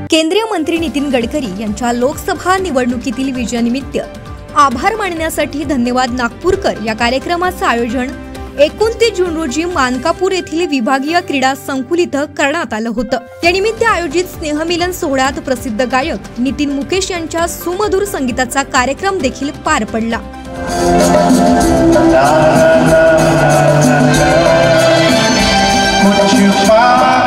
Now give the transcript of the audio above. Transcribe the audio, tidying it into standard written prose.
केंद्रीय मंत्री नितीन गडकरी यांच्या लोकसभा निवडणुकीतील विजयानिमित्त आभार मानण्यासाठी धन्यवाद नागपूरकर या कार्यक्रमाचे आयोजन 29 जून रोजी मानकापूर येथील विभागीय क्रीडा संकुल इथं करण्यात आलं होतं। या निमित्त आयोजित स्नेहमिलन सोहळ्यात प्रसिद्ध गायक नितीन मुकेश यांच्या सुमधुर संगीताचा कार्यक्रम देखील पार पडला। Would you find